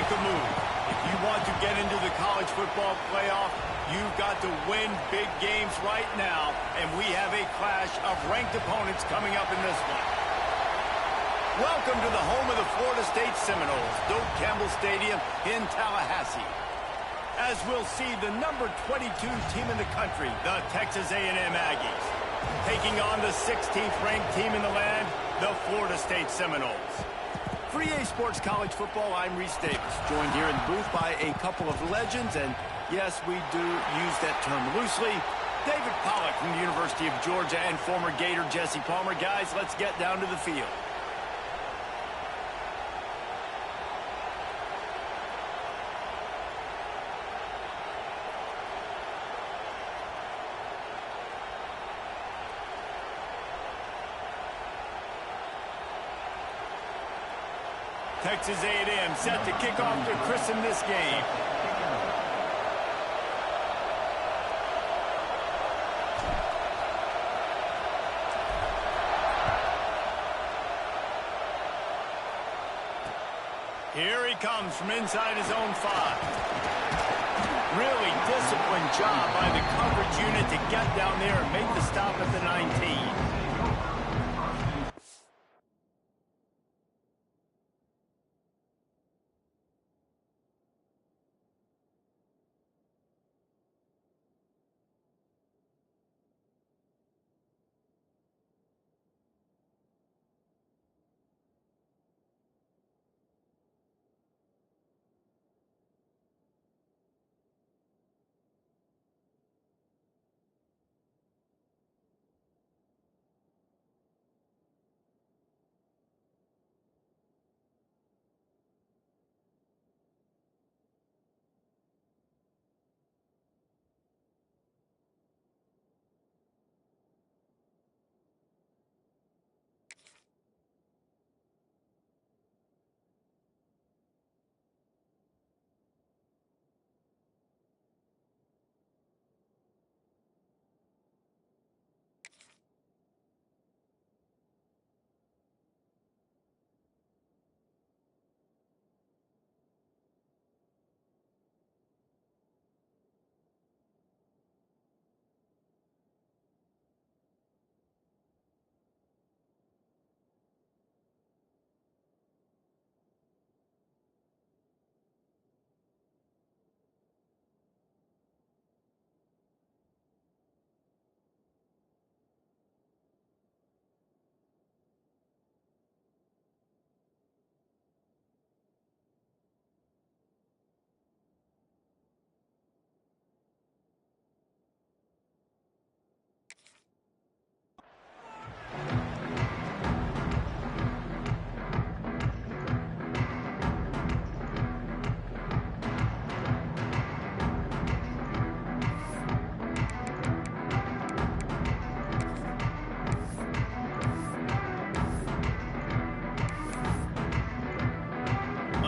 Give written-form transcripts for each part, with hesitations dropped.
make a move. If you want to get into the college football playoff, you've got to win big games right now, and we have a clash of ranked opponents coming up in this one. Welcome to the home of the Florida State Seminoles, Doak Campbell Stadium in Tallahassee. As we'll see, the number 22 team in the country, the Texas A&M Aggies, taking on the 16th ranked team in the land, the Florida State Seminoles. For EA Sports College Football, I'm Reese Davis, joined here in the booth by a couple of legends, and yes, we do use that term loosely. David Pollack from the University of Georgia and former Gator Jesse Palmer. Guys, let's get down to the field. Texas A&M set to kick off to christen this game. Here he comes from inside his own 5. Really disciplined job by the coverage unit to get down there and make the stop at the 19.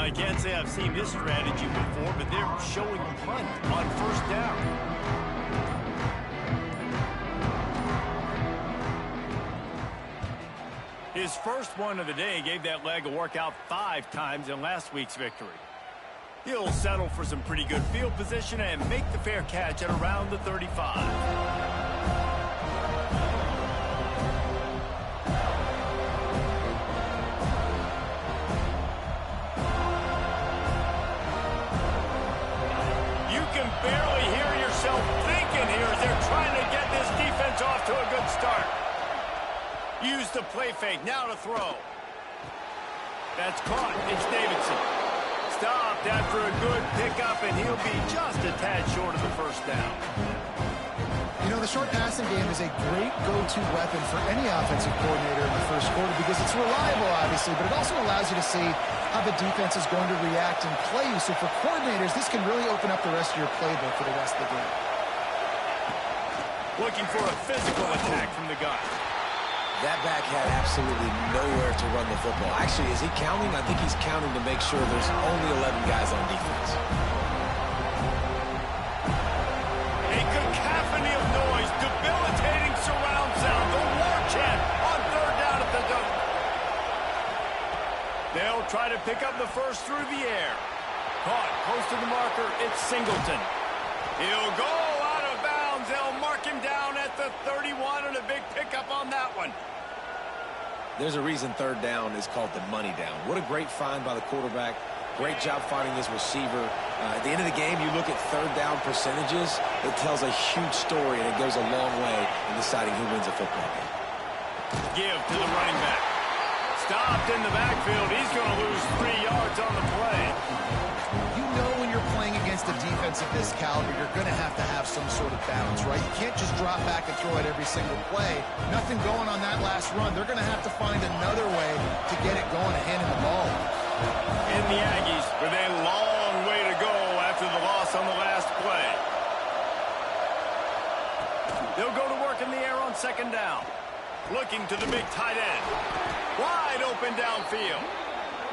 I can't say I've seen this strategy before, but they're showing punt on first down. His first one of the day gave that leg a workout 5 times in last week's victory. He'll settle for some pretty good field position and make the fair catch at around the 35. Barely hear yourself thinking here as they're trying to get this defense off to a good start. Use the play fake, now to throw. That's caught, it's Davidson. Stopped after a good pickup, and he'll be just a tad short of the first down. You know, the short passing game is a great go-to weapon for any offensive coordinator in the first quarter because it's reliable, obviously, but it also allows you to see how the defense is going to react and play you. So for coordinators, this can really open up the rest of your playbook for the rest of the game. Looking for a physical attack from the gun. That back had absolutely nowhere to run the football. Actually, is he counting? I think he's counting to make sure there's only 11 guys on defense. A cacophony of noise, debilitating surround sound, the war chant on third down at the Doak. They'll try to pick up the first through the air. Caught close to the marker. It's Singleton. He'll go out of bounds. They'll mark him down at the 31, and a big pickup on that one. There's a reason third down is called the money down. What a great find by the quarterback. Great job finding his receiver. At the end of the game, you look at third down percentages. It tells a huge story, and it goes a long way in deciding who wins a football game. Give to the running back. Stopped in the backfield. He's going to lose 3 yards on the play. You know when you're playing against a defense of this caliber, you're going to have some sort of balance, right? You can't just drop back and throw it every single play. Nothing going on that last run. They're going to have to find another way to get it going and hand him the ball. And the Aggies with a long way to go after the loss on the last play. They'll go to work in the air on second down. Looking to the big tight end. Wide open downfield.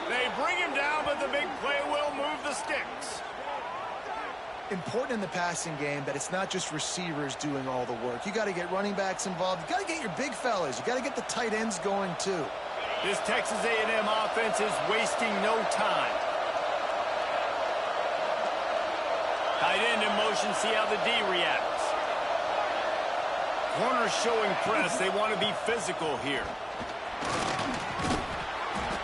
They bring him down, but the big play will move the sticks. Important in the passing game that it's not just receivers doing all the work. You got to get running backs involved. You got to get your big fellas. You got to get the tight ends going too. This Texas A&M offense is wasting no time. Tight end in motion, see how the D reacts. Corner showing press. They want to be physical here.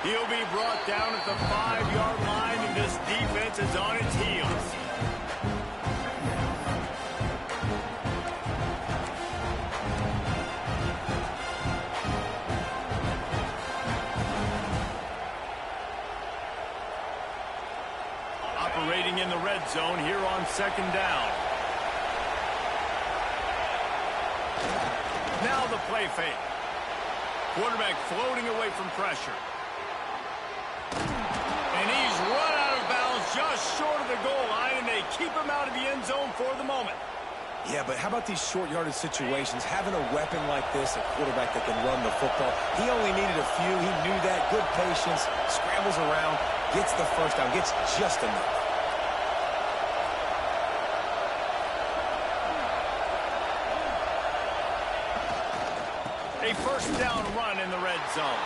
He'll be brought down at the 5-yard line, and this defense is on its heels. Operating in the red zone here on second down. Now the play fake. Quarterback floating away from pressure. And he's run out of bounds just short of the goal line, and they keep him out of the end zone for the moment. Yeah, but how about these short yardage situations? Having a weapon like this, a quarterback that can run the football, he only needed a few. He knew that. Good patience, scrambles around, gets the first down, gets just enough. A first down run in the red zone.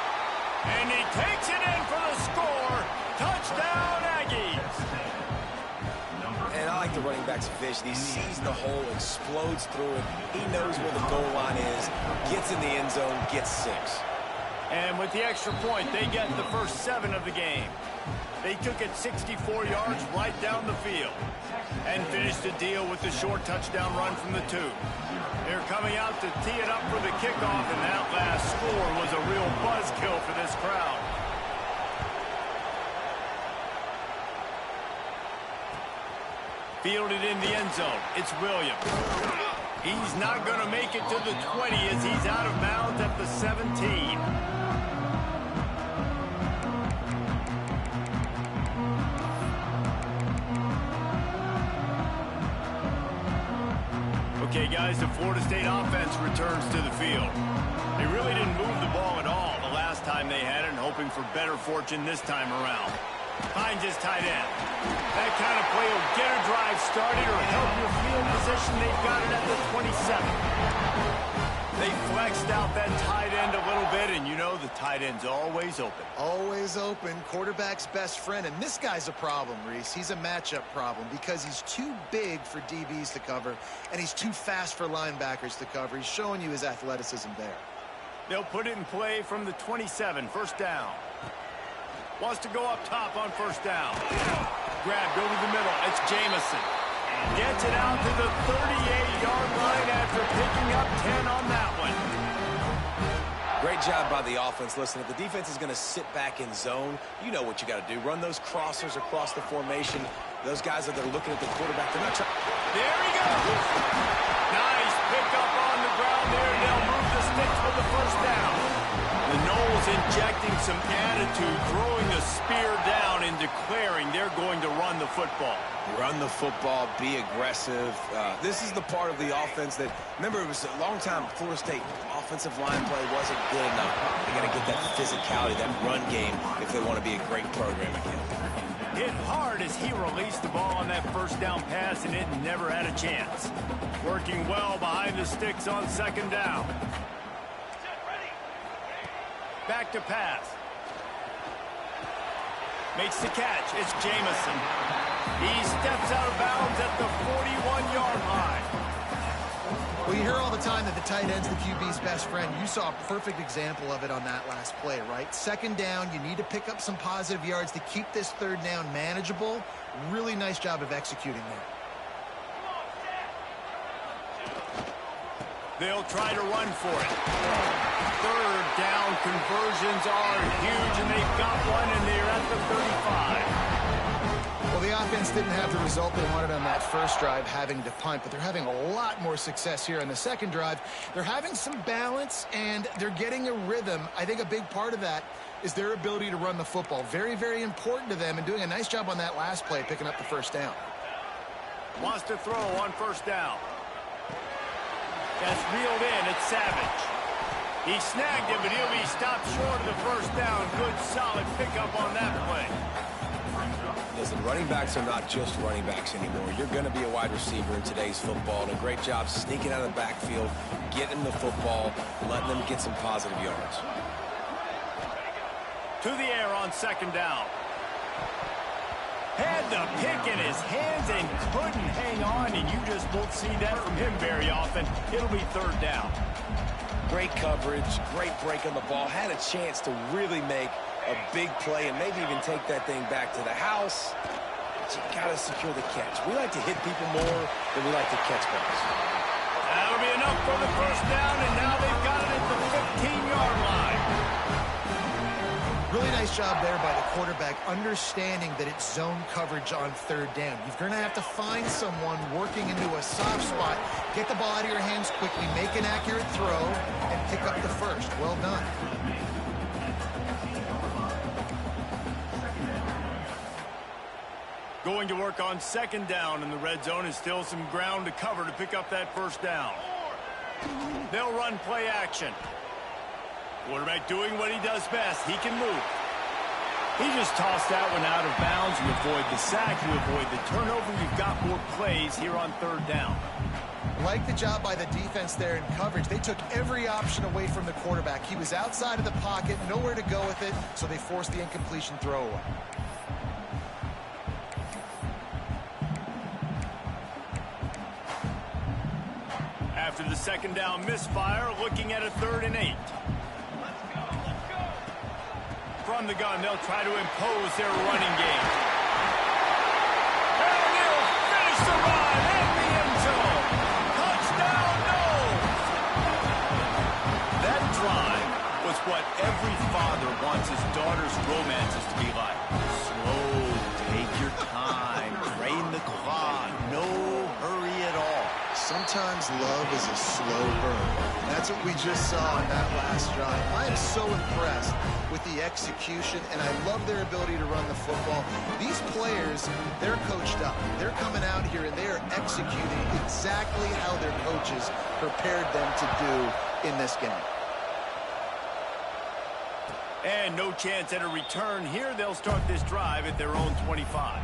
And he takes it in for the score. Touchdown, Aggies. And I like the running back's vision. He sees the hole, explodes through it. He knows where the goal line is, gets in the end zone, gets 6. And with the extra point, they get the first 7 of the game. They took it 64 yards right down the field and finished the deal with the short touchdown run from the 2. They're coming out to tee it up for the kickoff, and that last score was a real buzzkill for this crowd. Fielded in the end zone. It's Williams. He's not going to make it to the 20 as he's out of bounds at the 17. Okay, guys, the Florida State offense returns to the field. They really didn't move the ball at all the last time they had it, and hoping for better fortune this time around. Finds his tight end. That kind of play will get a drive started or help your field position. They've got it at the 27. They flexed out that tight end a little bit, and you know the tight end's always open. Always open. Quarterback's best friend. And this guy's a problem, Reese. He's a matchup problem because he's too big for DBs to cover, and he's too fast for linebackers to cover. He's showing you his athleticism there. They'll put it in play from the 27, first down. Wants to go up top on first down. Grabbed over the middle. It's Jamison. Gets it out to the 38-yard line after picking up 10 on that one. Great job by the offense. Listen, if the defense is going to sit back in zone, you know what you got to do. Run those crossers across the formation. Those guys that are looking at the quarterback, they're not trying. There he goes. Nice pickup on the ground there. They'll move the sticks for the first down. The Noles injecting some attitude, throwing the spear down and declaring they're going to run the football. Run the football, be aggressive. This is the part of the offense that, remember, it was a long time Florida State offensive line play wasn't good enough. They got to get that physicality, that run game, if they want to be a great program again. Hit hard as he released the ball on that first down pass, and it never had a chance. Working well behind the sticks on second down. Back to pass. Makes the catch. It's Jamison. He steps out of bounds at the 41-yard line. Well, you hear all the time that the tight end's the QB's best friend. You saw a perfect example of it on that last play, right? Second down, you need to pick up some positive yards to keep this third down manageable. Really nice job of executing there. They'll try to run for it. Third down conversions are huge, and they've got one, and they're at the 35. Well, the offense didn't have the result they wanted on that first drive, having to punt, but they're having a lot more success here on the second drive. They're having some balance, and they're getting a rhythm. I think a big part of that is their ability to run the football. Very, very important to them, and doing a nice job on that last play, picking up the first down. Wants to throw on first down. That's reeled in. It's Savage. He snagged it, but he'll be stopped short of the first down. Good, solid pickup on that play. Listen, running backs are not just running backs anymore. You're going to be a wide receiver in today's football, and a great job sneaking out of the backfield, getting the football, letting them get some positive yards. To the air on second down. Had the pick in his hands and couldn't hang on, and you just won't see that from him very often. It'll be third down. Great coverage, great break on the ball. Had a chance to really make a big play and maybe even take that thing back to the house. But you got to secure the catch. We like to hit people more than we like to catch balls. That'll be enough for the first down, and now they've got it at the 15-yard line. Really nice job there by the quarterback, understanding that it's zone coverage on third down. You're going to have to find someone working into a soft spot, get the ball out of your hands quickly, make an accurate throw, and pick up the first. Well done. Going to work on second down in the red zone, and still some ground to cover to pick up that first down. They'll run play action. Quarterback doing what he does best. He can move. He just tossed that one out of bounds. You avoid the sack. You avoid the turnover. You've got more plays here on third down. Like the job by the defense there in coverage. They took every option away from the quarterback. He was outside of the pocket, nowhere to go with it, so they forced the incompletion throwaway. After the second down misfire, looking at a 3rd and 8. From the gun, they'll try to impose their running game. And they'll finish the run in the end zone. Touchdown, no! That drive was what every father wants his daughter's romances to be like. Slow, take your time, drain the clock, no hurry at all. Sometimes love is a slow burn. That's what we just saw in that last drive. I am so impressed with the execution, and I love their ability to run the football. These players, they're coached up. They're coming out here, and they are executing exactly how their coaches prepared them to do in this game. And no chance at a return here. They'll start this drive at their own 25.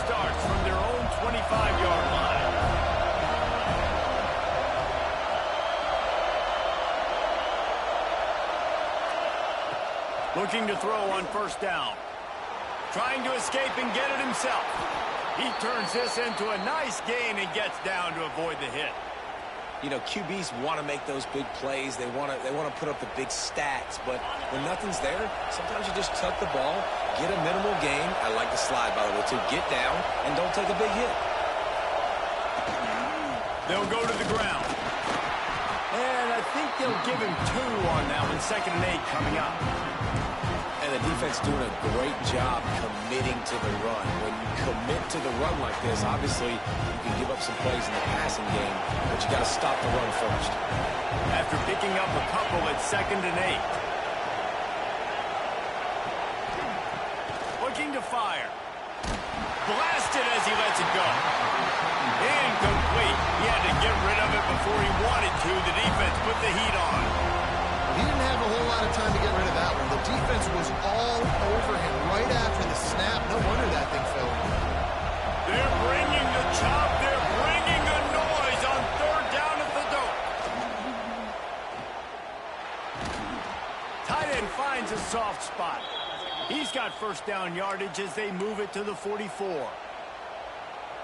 Starts from their own 25-yard line. Looking to throw on first down. Trying to escape and get it himself. He turns this into a nice gain and gets down to avoid the hit. You know, QBs want to make those big plays. They want to put up the big stats. But when nothing's there, sometimes you just tuck the ball, get a minimal gain. I like the slide, by the way, too. Get down and don't take a big hit. They'll go to the ground. And I think they'll give him 2 on that one. 2nd and 8 coming up. And the defense doing a great job committing to the run. When you commit to the run like this, obviously you can give up some plays in the passing game, but you got to stop the run first. After picking up a couple at 2nd and 8. Looking to fire. Blasted as he lets it go. Incomplete. He had to get rid of it before he wanted to. The defense put the heat on. He didn't have a whole lot of time to get rid of that one. The defense was all over him right after the snap. No wonder that thing fell. They're bringing the chop. They're bringing the noise on 3rd down at the dome. He's got first down yardage as they move it to the 44.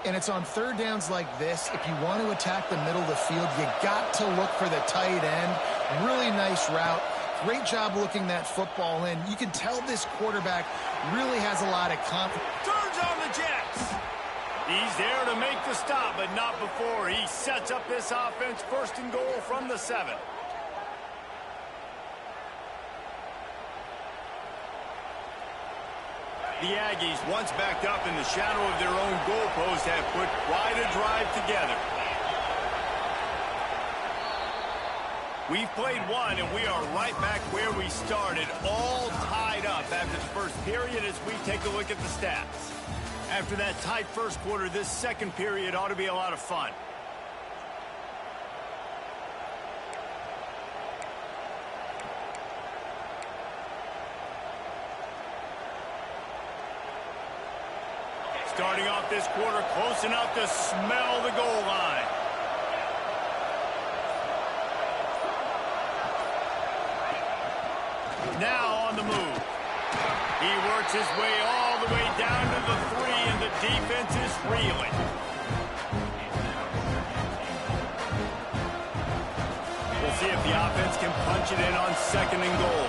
And it's on third downs like this. If you want to attack the middle of the field, you got to look for the tight end. Really nice route. Great job looking that football in. You can tell this quarterback really has a lot of confidence. Turns on the Jets. He's there to make the stop, but not before he sets up this offense. First and goal from the 7. The Aggies, once backed up in the shadow of their own goalpost, have put quite a drive together. We've played one, and we are right back where we started, all tied up after the first period as we take a look at the stats. After that tight first quarter, this second period ought to be a lot of fun. Starting off this quarter close enough to smell the goal line. Now on the move. He works his way all the way down to the 3, and the defense is reeling. We'll see if the offense can punch it in on second and goal.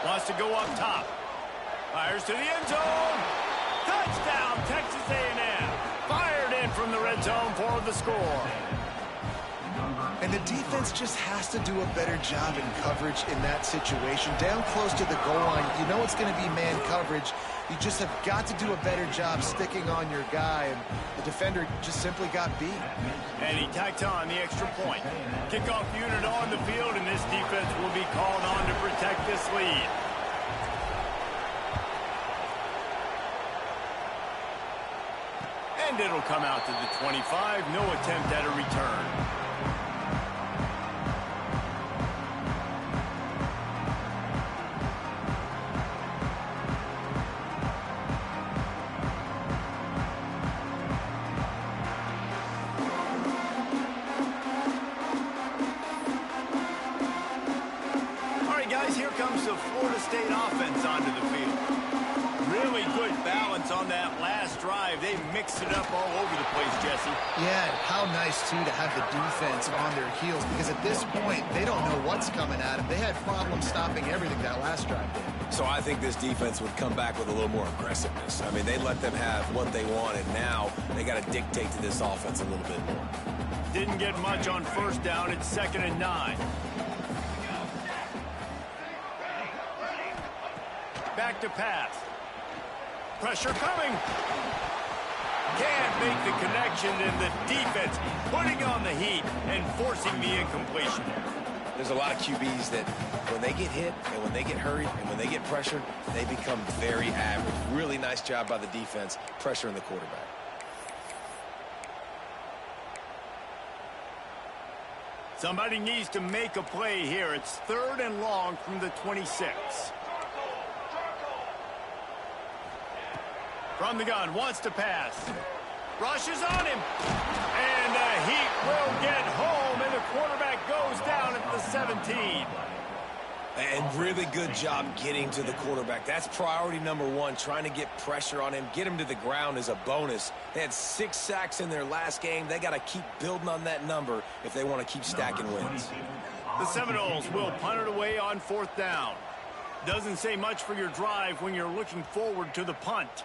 Wants to go up top. Fires to the end zone. Touchdown, Texas A&M. Fired in from the red zone for the score. And the defense just has to do a better job in coverage in that situation. Down close to the goal line, you know it's going to be man coverage. You just have got to do a better job sticking on your guy, and the defender just simply got beat. And he tacked on the extra point. Kickoff unit on the field, and this defense will be called on to protect this lead. And it'll come out to the 25. No attempt at a return. Here comes the Florida State offense onto the field. Really good balance on that last drive. They mixed it up all over the place, Jesse. Yeah, how nice, too, to have the defense on their heels, because at this point, they don't know what's coming at them. They had problems stopping everything that last drive did. So I think this defense would come back with a little more aggressiveness. I mean, they let them have what they wanted. Now they got to dictate to this offense a little bit more. Didn't get much on first down. It's 2nd and 9. Back to pass. Pressure coming. Can't make the connection, and the defense putting on the heat and forcing the incompletion. There's a lot of QBs that when they get hit and when they get hurried and when they get pressured, they become very average. Really nice job by the defense, pressuring the quarterback. Somebody needs to make a play here. It's 3rd and long from the 26. From the gun, wants to pass. Rushes on him. And the heat will get home, and the quarterback goes down at the 17. And really good job getting to the quarterback. That's priority number 1, trying to get pressure on him. Get him to the ground is a bonus. They had 6 sacks in their last game. They got to keep building on that number if they want to keep stacking wins. The Seminoles will punt it away on 4th down. Doesn't say much for your drive when you're looking forward to the punt.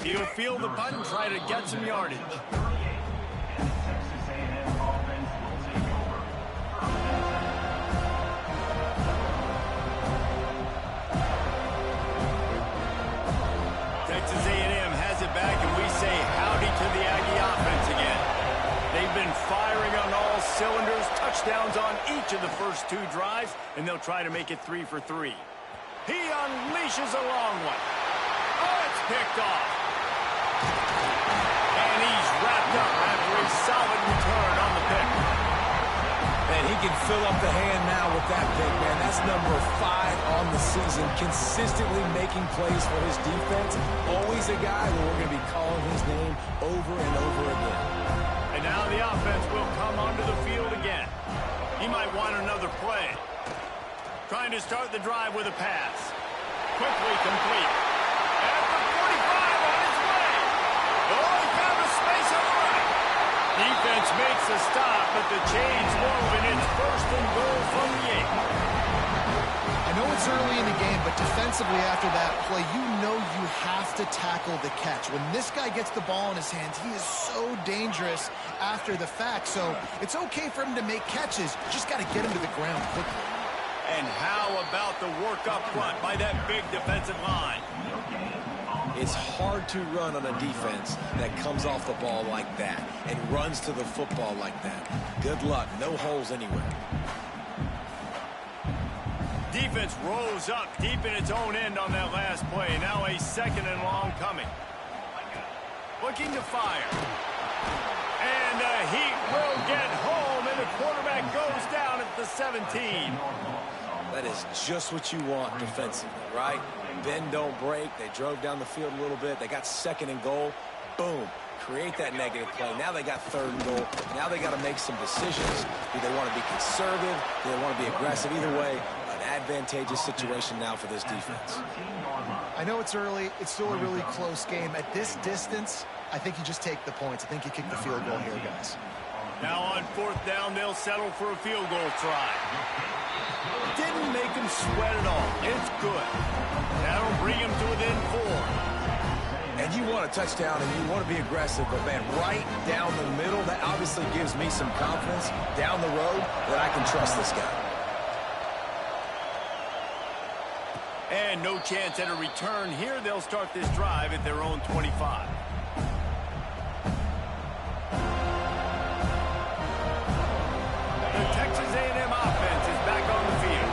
He'll field the punt and try to get some yardage. Texas A&M has it back, and we say howdy to the Aggie offense again. They've been firing on all cylinders, touchdowns on each of the first 2 drives, and they'll try to make it 3 for 3. He unleashes a long one. Oh, it's picked off. And he's wrapped up after a solid return on the pick. And he can fill up the hand now with that pick, man. That's number 5 on the season, consistently making plays for his defense. Always a guy where we're going to be calling his name over and over again. And now the offense will come onto the field again. He might want another play. Trying to start the drive with a pass. Quickly complete. And for 45 on his way. Oh, he found a space on the right. Defense makes a stop, but the chains move, and it's first and goal from the 8. I know it's early in the game, but defensively after that play, you know you have to tackle the catch. When this guy gets the ball in his hands, he is so dangerous after the fact. So it's okay for him to make catches. You just got to get him to the ground quickly. And how about the work up front by that big defensive line? It's hard to run on a defense that comes off the ball like that and runs to the football like that. Good luck. No holes anywhere. Defense rose up deep in its own end on that last play. Now a second and long coming. Looking to fire. And the Heat will get home, and the quarterback goes down at the 17. That is just what you want defensively, right? Bend, don't break. They drove down the field a little bit. They got second and goal. Boom. Create that negative play. Now they got third and goal. Now they got to make some decisions. Do they want to be conservative? Do they want to be aggressive? Either way, an advantageous situation now for this defense. I know it's early. It's still a really close game. At this distance, I think you just take the points. I think you kick the field goal here, guys. Now on fourth down, they'll settle for a field goal try. Didn't make him sweat at all. It's good. That'll bring him to within 4. And you want a touchdown and you want to be aggressive, but man, right down the middle, that obviously gives me some confidence down the road that I can trust this guy. And no chance at a return here. They'll start this drive at their own 25. The Texas A&M offense is back on the field.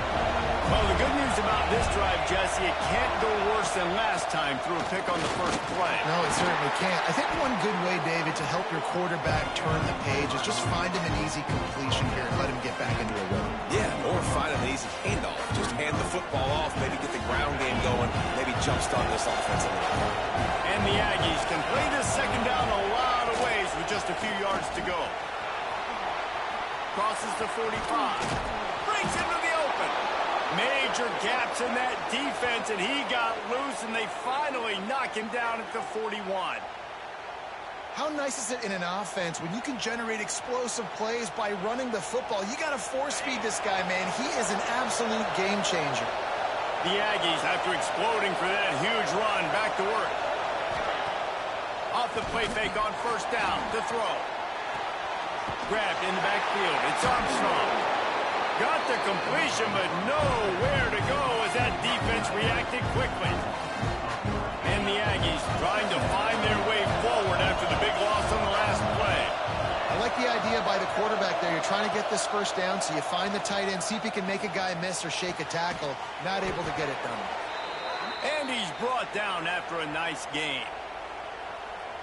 Well, the good news about this drive, Jesse, it can't go worse than last time through a pick on the first play. No, it certainly can't. I think one good way, David, to help your quarterback turn the page is just find him an easy completion here and let him get back into a rhythm. Yeah, or find an easy handoff. Just hand the football off, maybe get the ground game going, maybe jumpstart this offense a little bit. And the Aggies can play this second down a lot of ways with just a few yards to go. Crosses the 45. Brings him to the open. Major gaps in that defense, and he got loose, and they finally knock him down at the 41. How nice is it in an offense when you can generate explosive plays by running the football? You got to force-feed this guy, man. He is an absolute game changer. The Aggies, after exploding for that huge run, back to work. Off the play fake on first down, to throw. Grabbed in the backfield. It's Armstrong. Got the completion, but nowhere to go as that defense reacted quickly. And the Aggies trying to find their way forward after the big loss on the last play. I like the idea by the quarterback there. You're trying to get this first down, so you find the tight end, see if he can make a guy miss or shake a tackle. Not able to get it done. And he's brought down after a nice game.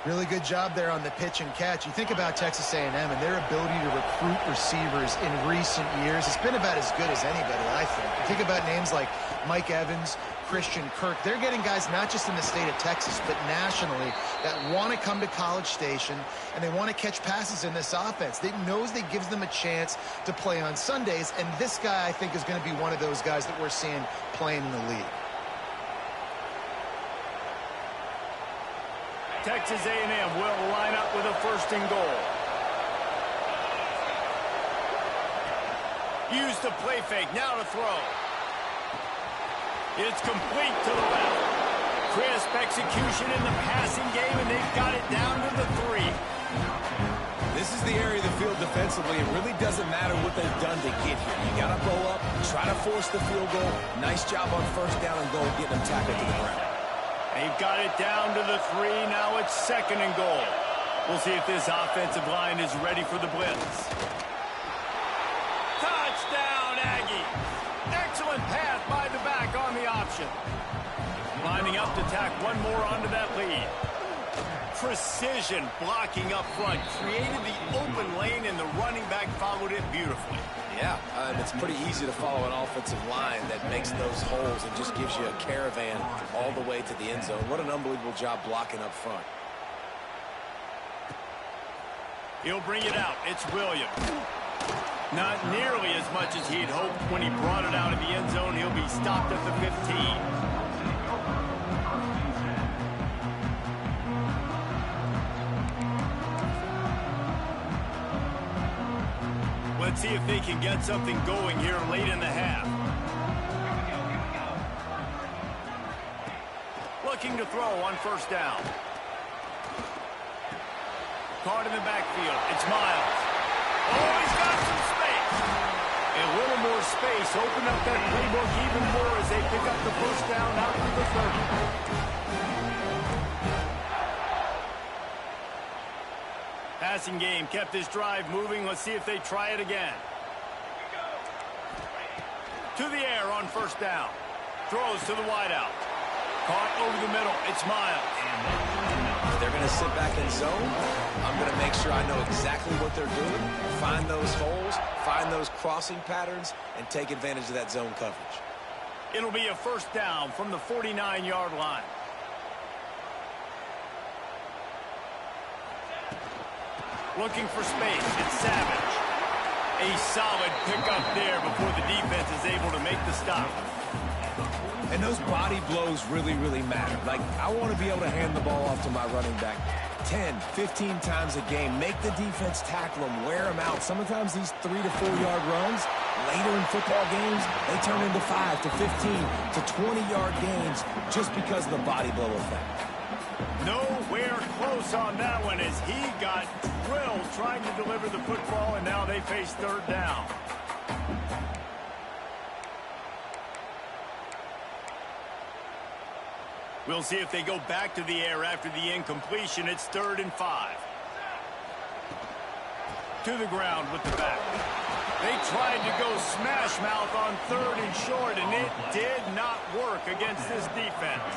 Really good job there on the pitch and catch. You think about Texas A&M and their ability to recruit receivers in recent years. It's been about as good as anybody, I think. You think about names like Mike Evans, Christian Kirk. They're getting guys not just in the state of Texas, but nationally that want to come to College Station and they want to catch passes in this offense. They knows that gives them a chance to play on Sundays, and this guy, I think, is going to be one of those guys that we're seeing playing in the league. Texas A&M will line up with a first and goal. Use the play fake, now to throw. It's complete to the left. Crisp execution in the passing game, and they've got it down to the 3. This is the area of the field defensively. It really doesn't matter what they've done to get here. You got to roll up, try to force the field goal. Nice job on first down and goal, getting them tackled to the ground. They've got it down to the 3. Now it's second and goal. We'll see if this offensive line is ready for the blitz. Touchdown, Aggie. Excellent pass by the back on the option. Lining up to tack one more onto that lead. Precision blocking up front. Created the open lane, and the running back followed it beautifully. Yeah, it's pretty easy to follow an offensive line that makes those holes and just gives you a caravan all the way to the end zone. What an unbelievable job blocking up front. He'll bring it out. It's Williams. Not nearly as much as he had hoped when he brought it out of the end zone. He'll be stopped at the 15. Let's see if they can get something going here late in the half. Looking to throw on first down. Caught in the backfield. It's Miles. Oh, he's got some space. A little more space. Open up that playbook even more as they pick up the first down out to the 30. Passing game kept this drive moving. Let's see if they try it again. To the air on first down. Throws to the wideout. Caught over the middle. It's Miles. If they're going to sit back in zone, I'm going to make sure I know exactly what they're doing, find those holes, find those crossing patterns, and take advantage of that zone coverage. It'll be a first down from the 49-yard line. Looking for space. It's Savage. A solid pickup there before the defense is able to make the stop. And those body blows really, really matter. Like, I want to be able to hand the ball off to my running back 10, 15 times a game. Make the defense tackle them, wear them out. Sometimes these 3 to 4 yard runs, later in football games, they turn into 5 to 15 to 20-yard gains just because of the body blow effect. Nowhere close on that one as he got drilled trying to deliver the football, and now they face third down. We'll see if they go back to the air after the incompletion. It's 3rd and 5. To the ground with the back. They tried to go smash mouth on 3rd and short, and it did not work against this defense.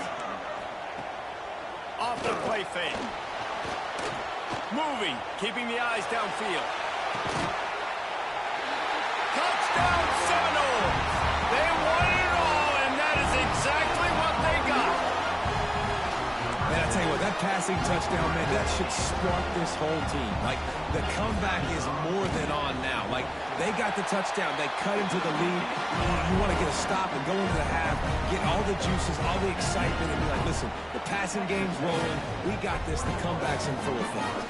Off the play fake. Moving, keeping the eyes downfield. Touchdown Seminoles! They won it all, and that is exactly what they got. Man, I tell you what, that passing touchdown, man, that should spark this whole team. Like, the comeback is more than on now. Like, they got the touchdown. They cut into the lead. You want to get a stop and go into the half, get all the juices, all the excitement, and be like, listen, the passing game's rolling. We got this. The comeback's in full effect.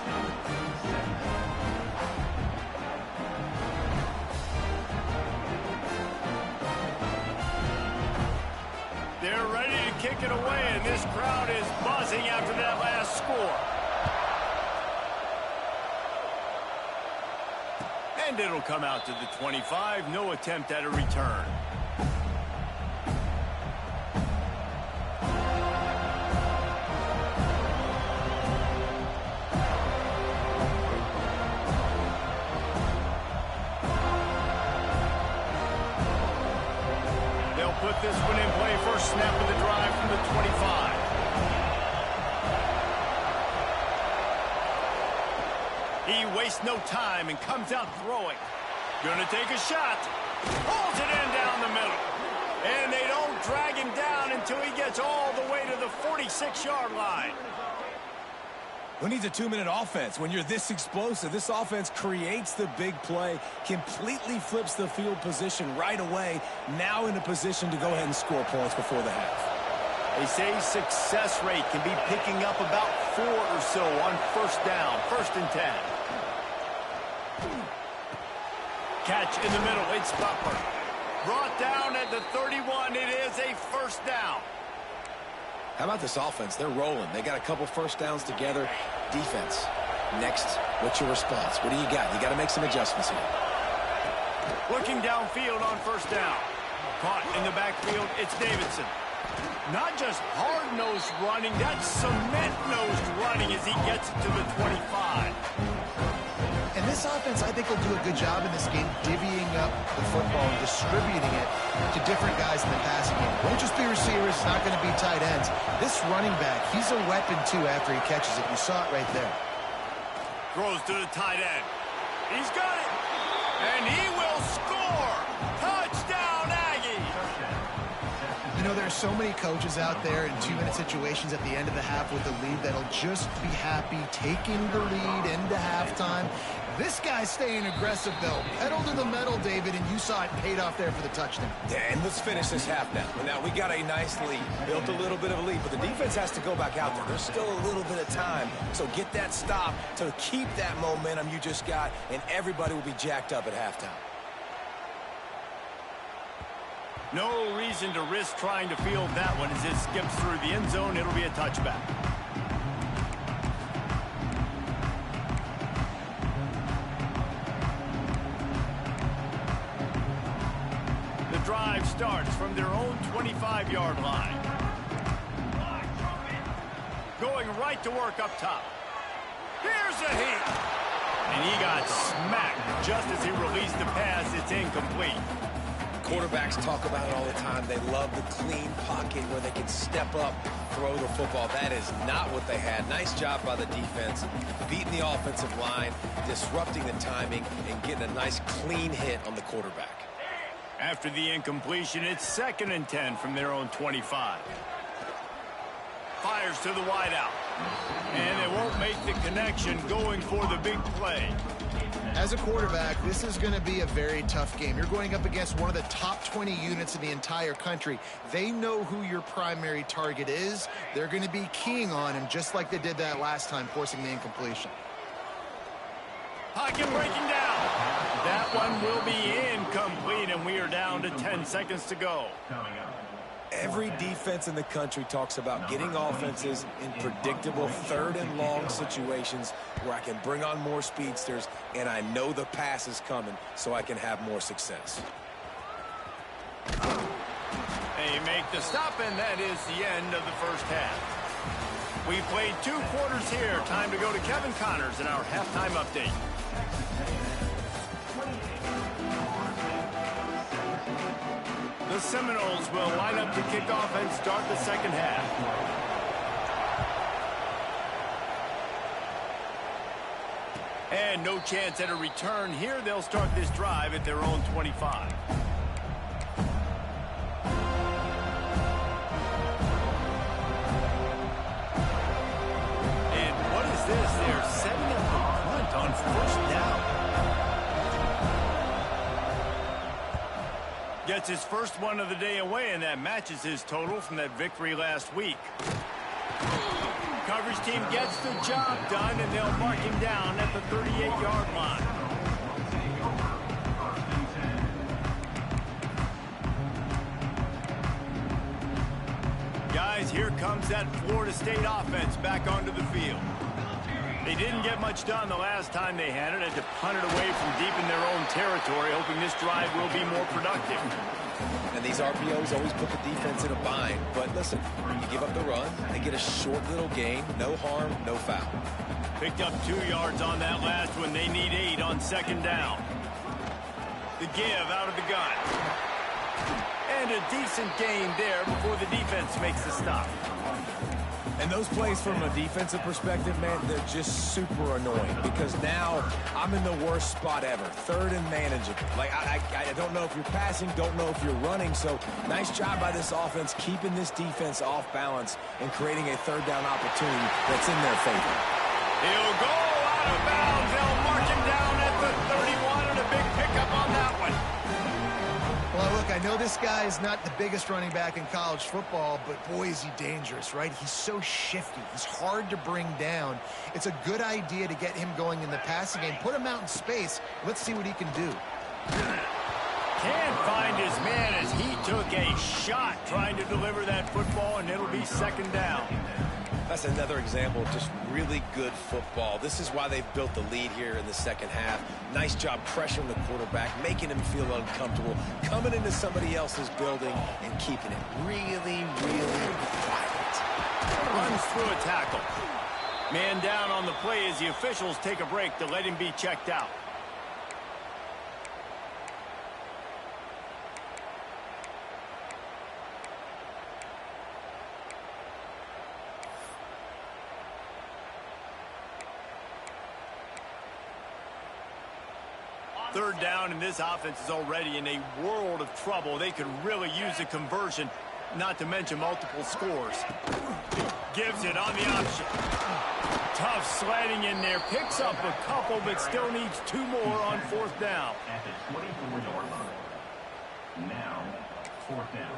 They're ready to kick it away, and this crowd is buzzing after that last score. And it'll come out to the 25. No attempt at a return. They'll put this one in play. First snap of the drive from the 25. He wastes no time and comes out throwing. Gonna take a shot. Pulls it in down the middle. And they don't drag him down until he gets all the way to the 46-yard line. Who needs a 2-minute offense? When you're this explosive, this offense creates the big play, completely flips the field position right away, now in a position to go ahead and score points before the half. They say success rate can be picking up about 4 or so on first down, 1st and 10. Catch in the middle, it's Butler. Brought down at the 31, it is a first down. How about this offense? They're rolling. They got a couple first downs together. Defense. Next, what's your response? What do you got? You got to make some adjustments here. Looking downfield on first down. Caught in the backfield, it's Davidson. Not just hard-nosed running, that's cement-nosed running as he gets it to the 25. And this offense, I think, will do a good job in this game divvying up the football and distributing it to different guys in the passing game. It won't just be receivers. It's not going to be tight ends. This running back, he's a weapon, too, after he catches it. You saw it right there. Throws to the tight end. He's got it. And he will score. Touchdown, Aggies. You know, there are so many coaches out there in 2-minute situations at the end of the half with the lead that'll just be happy taking the lead into halftime. This guy's staying aggressive, though. Pedal to the metal, David, and you saw it paid off there for the touchdown. Yeah, and let's finish this half now. Now, we got a nice lead. Built a little bit of a lead, but the defense has to go back out there. There's still a little bit of time. So get that stop to keep that momentum you just got, and everybody will be jacked up at halftime. No reason to risk trying to field that one as it skips through the end zone. It'll be a touchback. The drive starts from their own 25-yard line. Going right to work up top. Here's a hit. And he got smacked just as he released the pass. It's incomplete. Quarterbacks talk about it all the time. They love the clean pocket where they can step up, throw the football. That is not what they had. Nice job by the defense, beating the offensive line, disrupting the timing, and getting a nice clean hit on the quarterback. After the incompletion, it's 2nd and 10 from their own 25. Fires to the wideout. And they won't make the connection going for the big play. As a quarterback, this is going to be a very tough game. You're going up against one of the top 20 units in the entire country. They know who your primary target is. They're going to be keying on him just like they did that last time, forcing the incompletion. Pocket breaking down. That one will be incomplete, and we are down to 10 seconds to go. Every defense in the country talks about getting offenses in predictable 3rd and long situations where I can bring on more speedsters and I know the pass is coming so I can have more success. They make the stop, and that is the end of the first half. We played 2 quarters here. Time to go to Kevin Connors in our halftime update. The Seminoles will line up to kick off and start the second half. And no chance at a return here. They'll start this drive at their own 25. And what is this? They're setting up the punt on 1st down. Gets his first one of the day away, and that matches his total from that victory last week. Coverage team gets the job done, and they'll mark him down at the 38-yard line. Guys, here comes that Florida State offense back onto the field. They didn't get much done the last time they had it. Had to punt it away from deep in their own territory, hoping this drive will be more productive. And these RPOs always put the defense in a bind. But listen, you give up the run, they get a short little gain, no harm, no foul. Picked up 2 yards on that last one. They need 8 on 2nd down. The give out of the gun. And a decent gain there before the defense makes the stop. And those plays from a defensive perspective, man, they're just super annoying because now I'm in the worst spot ever, 3rd and manageable. Like, I don't know if you're passing, don't know if you're running, so nice job by this offense keeping this defense off balance and creating a 3rd down opportunity that's in their favor. He'll go out of bounds. They'll mark him down at the 31 and a big pickup on that one. Well, look, I know this guy is not the biggest running back in college football, but boy, is he dangerous, right? He's so shifty. He's hard to bring down. It's a good idea to get him going in the passing game. Put him out in space. Let's see what he can do. Can't find his man as he took a shot trying to deliver that football, and it'll be 2nd down. That's another example of just really good football. This is why they've built the lead here in the second half. Nice job pressuring the quarterback, making him feel uncomfortable, coming into somebody else's building and keeping it really, really quiet. Runs through a tackle. Man down on the play as the officials take a break to let him be checked out. Third down, and this offense is already in a world of trouble. They could really use a conversion, not to mention multiple scores. gives it on the option. Tough sledding in there. Picks up a couple, but still needs 2 more on 4th down. At the 24-yard line. Now, 4th down.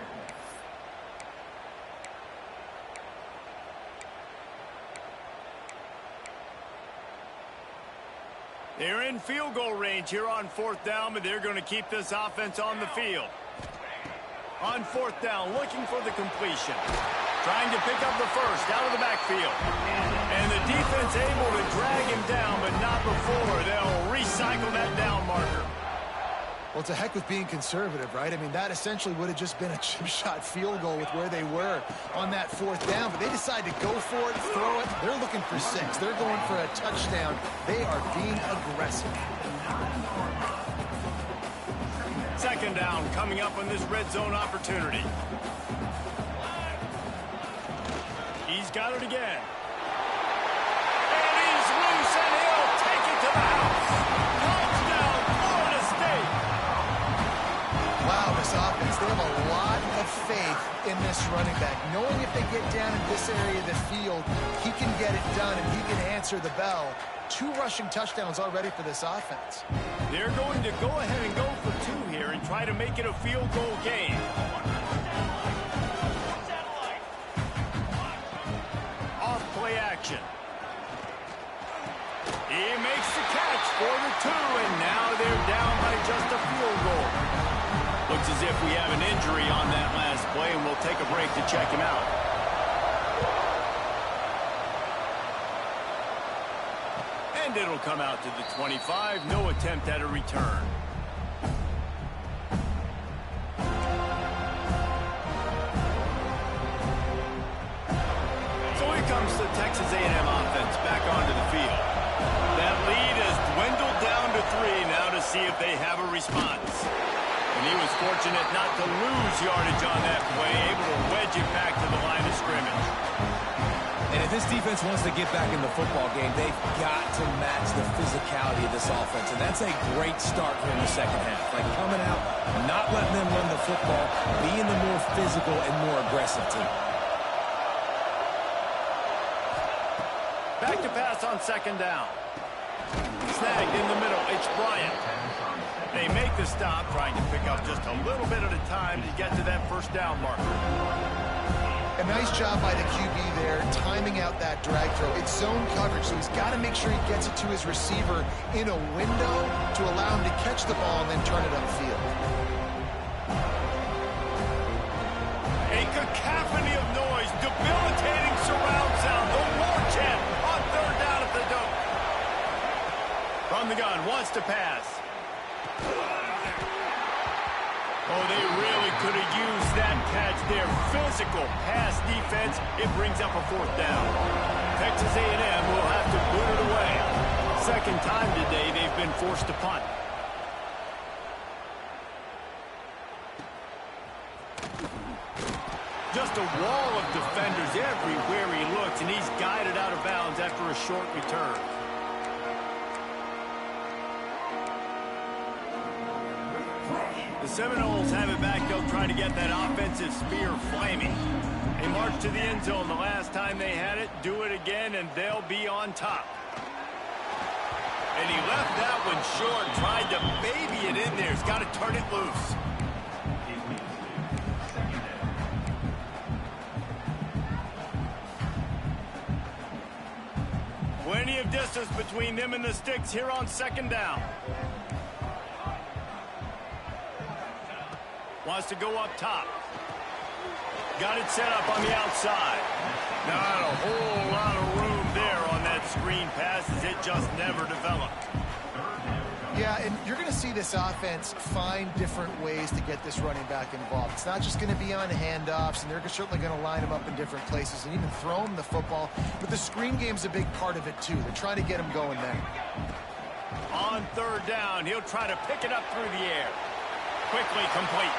They're in field goal range here on 4th down, but they're going to keep this offense on the field. On 4th down, looking for the completion. Trying to pick up the first out of the backfield. And the defense able to drag him down, but not before. They'll recycle that down marker. Well, to heck with being conservative, right? I mean, that essentially would have just been a chip shot field goal with where they were on that 4th down. But they decide to go for it, throw it. They're looking for 6. They're going for a touchdown. They are being aggressive. 2nd down coming up on this red zone opportunity. He's got it again. And he's loose, and he'll take it to the house. Touchdown, Florida State. Wow, this offense, they have a lot of faith in this running back. Knowing if they get down in this area of the field, he can get it done and he can answer the bell. 2 rushing touchdowns already for this offense. They're going to go ahead and go for 2 here and try to make it a field goal game. Off play action. He makes the catch for the 2, and now they're down by just a field goal. Looks as if we have an injury on that last play, and we'll take a break to check him out. And it'll come out to the 25. No attempt at a return. So here comes the Texas A&M offense back onto the field. That lead has dwindled down to 3 now to see if they have a response. And he was fortunate not to lose yardage on that play, able to wedge it back to the line of scrimmage. And if this defense wants to get back in the football game, they've got to match the physicality of this offense. And that's a great start here in the 2nd half. Like coming out, not letting them run the football, being the more physical and more aggressive team. Back to pass on 2nd down. Snagged in the middle. It's Bryant. They make the stop, trying to pick up just a little bit at a time to get to that 1st down marker. A nice job by the QB there, timing out that drag throw. It's zone coverage, so he's got to make sure he gets it to his receiver in a window to allow him to catch the ball and then turn it upfield. A cacophony of noise, debilitating surround sound. The war chant on 3rd down at the dope. From the gun, wants to pass. Oh, they really could have used that catch there. Physical pass defense. It brings up a 4th down. Texas A&M will have to boot it away. 2nd time today they've been forced to punt. Just a wall of defenders everywhere he looks, and he's guided out of bounds after a short return. The Seminoles have it back. They'll try to get that offensive spear flaming. They march to the end zone the last time they had it. Do it again, and they'll be on top. And he left that one short. Tried to baby it in there. He's got to turn it loose. Plenty of distance between them and the sticks here on 2nd down. Wants to go up top. Got it set up on the outside. Not a whole lot of room there on that screen pass as it just never developed. Yeah, and you're going to see this offense find different ways to get this running back involved. It's not just going to be on handoffs, and they're certainly going to line him up in different places and even throw him the football. But the screen game's a big part of it, too. They're trying to get him going there. On 3rd down, he'll try to pick it up through the air. Quickly complete.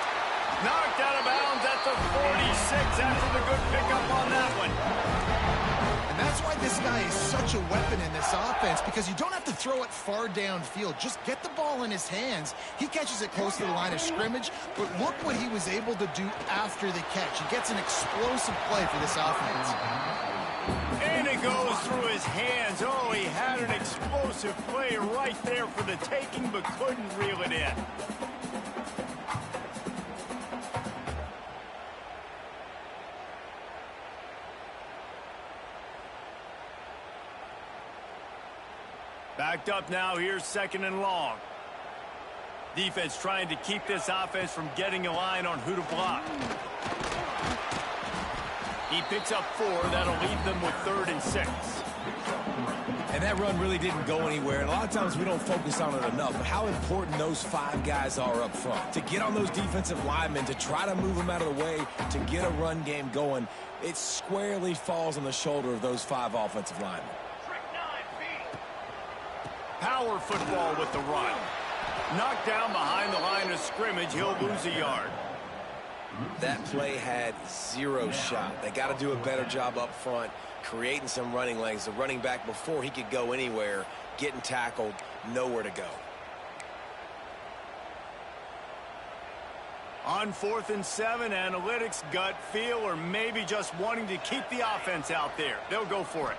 Knocked out of bounds at the 46 after the good pickup on that one. And that's why this guy is such a weapon in this offense, because you don't have to throw it far downfield. Just get the ball in his hands. He catches it close to the line of scrimmage, but look what he was able to do after the catch. He gets an explosive play for this offense. goes through his hands. Oh, he had an explosive play right there for the taking, but couldn't reel it in. Backed up now. Here's 2nd and long. Defense trying to keep this offense from getting a line on who to block. He picks up 4. That'll leave them with 3rd and 6. And that run really didn't go anywhere. And a lot of times we don't focus on it enough. But how important those 5 guys are up front. To get on those defensive linemen, to try to move them out of the way, to get a run game going, it squarely falls on the shoulder of those 5 offensive linemen. Power football with the run. Knocked down behind the line of scrimmage. He'll lose a yard. That play had 0 shot. They got to do a better job up front, creating some running lanes. The running back, before he could go anywhere, getting tackled, nowhere to go. On 4th and 7, analytics, gut feel, or maybe just wanting to keep the offense out there. They'll go for it.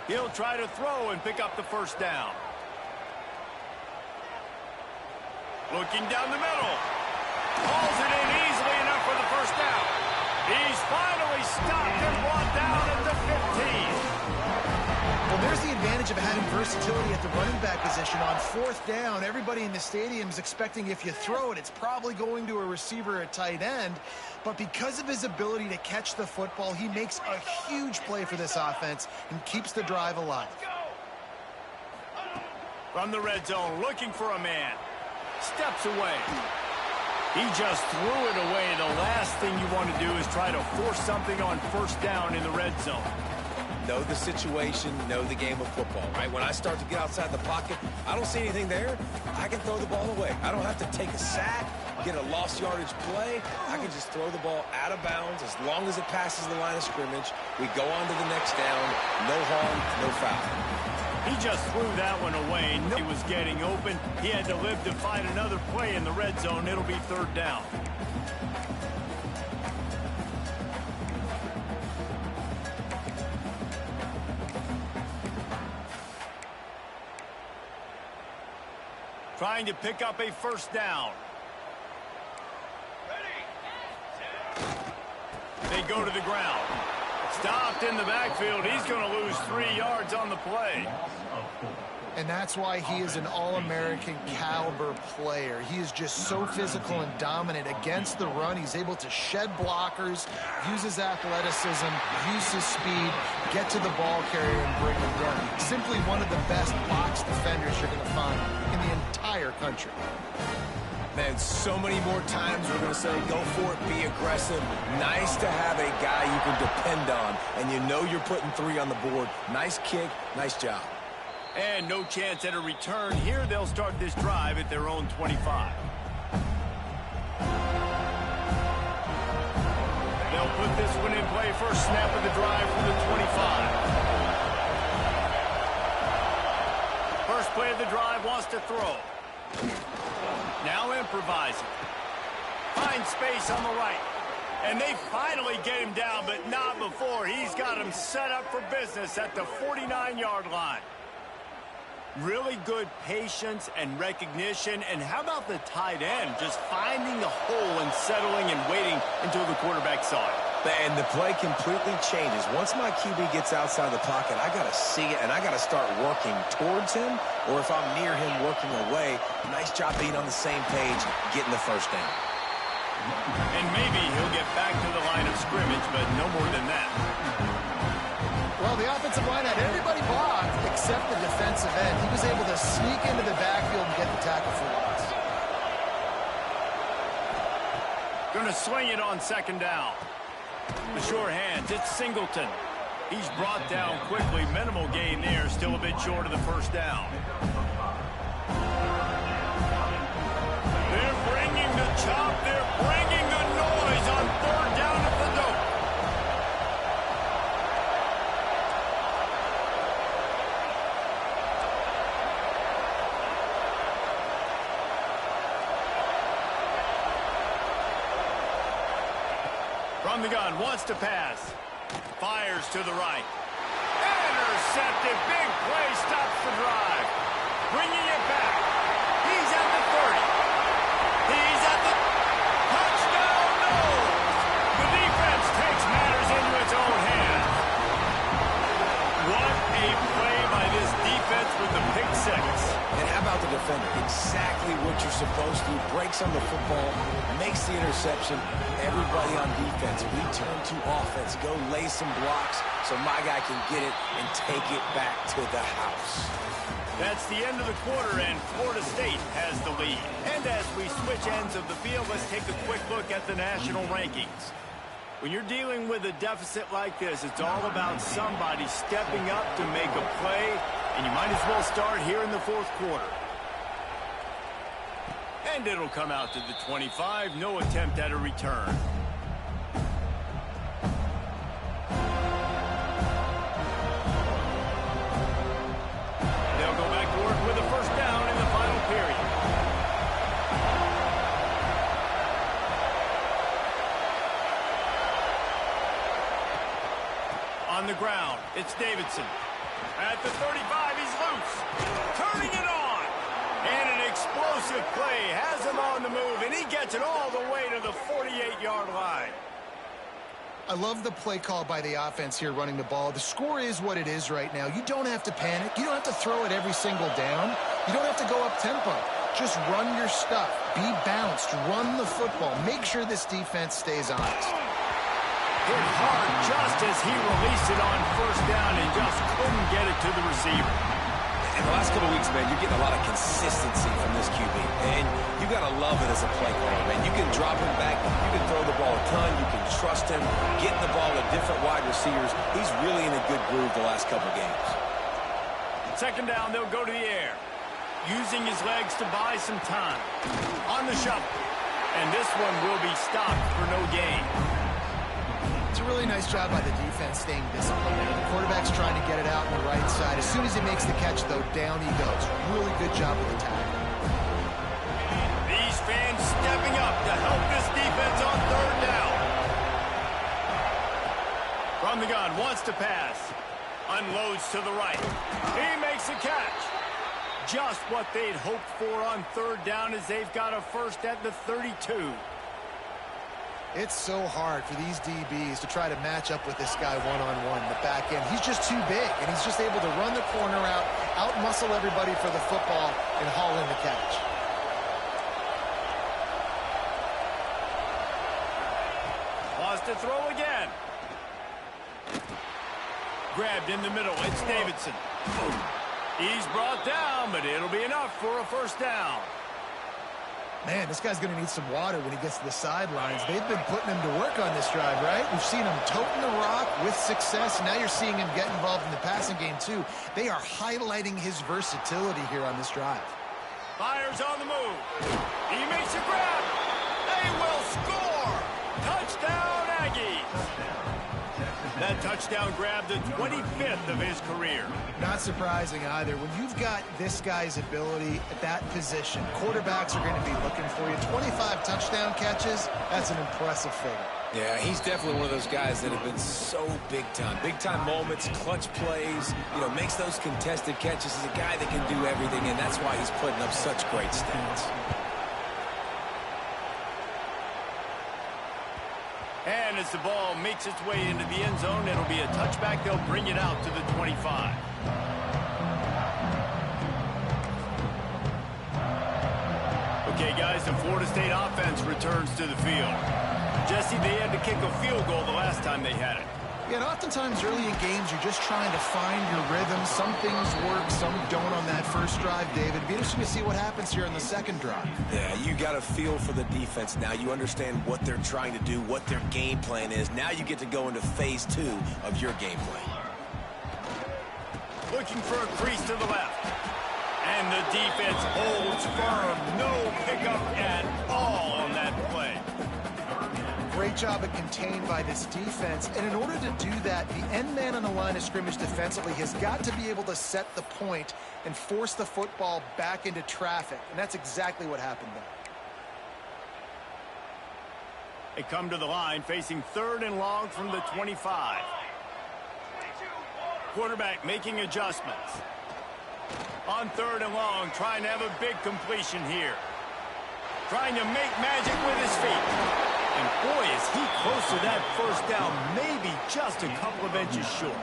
He'll try to throw and pick up the 1st down. Looking down the middle. Hauls it in easily enough for the 1st down. He's finally stopped and brought down at the 15. Well, there's the advantage of having versatility at the running back position. On 4th down, everybody in the stadium is expecting if you throw it, it's probably going to a receiver at tight end. But because of his ability to catch the football, he makes a huge play for this offense and keeps the drive alive. From the red zone, looking for a man. Steps away. He just threw it away. The last thing you want to do is try to force something on 1st down in the red zone. Know the situation, know the game of football, right? When I start to get outside the pocket, I don't see anything there, I can throw the ball away. I don't have to take a sack, get a lost yardage play. I can just throw the ball out of bounds as long as it passes the line of scrimmage. We go on to the next down. No harm, no foul. He just threw that one away. He was getting open. He had to live to find another play in the red zone. It'll be 3rd down. Trying to pick up a 1st down. They go to the ground. Stopped in the backfield. He's going to lose 3 yards on the play. And that's why he is an All-American caliber player. He is just so physical and dominant against the run. He's able to shed blockers, use his athleticism, use his speed, get to the ball carrier and bring him down. Simply one of the best box defenders you're going to find in the entire country. Man, so many more times we're going to say, go for it, be aggressive. Nice to have a guy you can depend on, and you know you're putting 3 on the board. Nice kick, nice job. And no chance at a return. Here they'll start this drive at their own 25. They'll put this one in play. First snap of the drive from the 25. First play of the drive, wants to throw. Now improvising. Finds space on the right. And they finally get him down, but not before. He's got him set up for business at the 49-yard line. Really good patience and recognition. And how about the tight end just finding the hole and settling and waiting until the quarterback saw it? And the play completely changes. Once my QB gets outside the pocket, I got to see it, and I got to start working towards him, or if I'm near him, working away. Nice job being on the same page, getting the 1st down. And maybe he'll get back to the line of scrimmage, but no more than that. Well, the offensive line had everybody blocked except the defensive end. He was able to sneak into the backfield and get the tackle for loss. Going to swing it on 2nd down. The sure hands, it's Singleton. He's brought down quickly. Minimal gain there, still a bit short of the 1st down. They're bringing the chop. They're bringing the noise on 3rd down at the dope. From the gun, wants to pass. Fires to the right. intercepted. Big play stops the drive. Bringing it back. He's at the 30. He's at the touchdown. No! The defense takes matters into its own hands. What a play by this defense with the pick six. And how about the defender? Exactly what you're supposed to. Breaks on the football, makes the interception. Everybody on defense, return to offense. Go lay some blocks so my guy can get it and take it back to the house. That's the end of the quarter, and Florida State has the lead. And as we switch ends of the field, let's take a quick look at the national rankings. When you're dealing with a deficit like this, it's all about somebody stepping up to make a play, and you might as well start here in the fourth quarter. And it'll come out to the 25. No attempt at a return. They'll go back to work with a first down in the final period. On the ground, it's Davidson. At the 35, he's loose. Turning it on. And an explosive play has him on the move, and he gets it all the way to the 48-yard line. I love the play call by the offense here running the ball. The score is what it is right now. You don't have to panic. You don't have to throw it every single down. You don't have to go up tempo. Just run your stuff. Be bounced. Run the football. Make sure this defense stays honest. Hit hard just as he released it on first down and just couldn't get it to the receiver. In the last couple of weeks, man, you're getting a lot of consistency from this QB. And you got to love it as a play caller, man. You can drop him back. You can throw the ball a ton. You can trust him. Getting the ball to different wide receivers. He's really in a good groove the last couple of games. Second down, they'll go to the air. Using his legs to buy some time. On the shovel. And this one will be stopped for no gain. It's a really nice job by the defense staying disciplined. The quarterback's trying to get it out on the right side. As soon as he makes the catch, though, down he goes. Really good job with the tackle. These fans stepping up to help this defense on third down. From the gun, wants to pass. Unloads to the right. He makes a catch. Just what they'd hoped for on third down as they've got a first at the 32. It's so hard for these DBs to try to match up with this guy one-on-one in the back end. He's just too big, and he's just able to run the corner out-muscle everybody for the football, and haul in the catch. Wants to throw again. Grabbed in the middle. It's Davidson. He's brought down, but it'll be enough for a first down. Man, this guy's going to need some water when he gets to the sidelines. They've been putting him to work on this drive, right? We've seen him toting the rock with success. Now you're seeing him get involved in the passing game, too. They are highlighting his versatility here on this drive. Fires on the move. He makes a grab. They will score. Touchdown, Aggies. That touchdown grabbed the 25th of his career. Not surprising either. When you've got this guy's ability at that position, quarterbacks are going to be looking for you. 25 touchdown catches, that's an impressive figure. Yeah, he's definitely one of those guys that have been so big time. Big time moments, clutch plays, makes those contested catches. He's a guy that can do everything, and that's why he's putting up such great stats. And as the ball makes its way into the end zone, it'll be a touchback. They'll bring it out to the 25. Okay, guys, the Florida State offense returns to the field. Jesse, they had to kick a field goal the last time they had it. Yeah, and oftentimes early in games, you're just trying to find your rhythm. Some things work, some don't on that first drive, David. It'd be interesting to see what happens here on the second drive. Yeah, you got a feel for the defense now. You understand what they're trying to do, what their game plan is. Now you get to go into phase 2 of your game plan. Looking for a crease to the left. And the defense holds firm. No pickup at all on that play. Great job of contained by this defense. And in order to do that, the end man on the line of scrimmage defensively has got to be able to set the point and force the football back into traffic. And that's exactly what happened there. They come to the line facing third and long from the 25. quarterback making adjustments. On 3rd and long, trying to have a big completion here. Trying to make magic with his feet. And boy, is he close to that first down, maybe just a couple of inches short.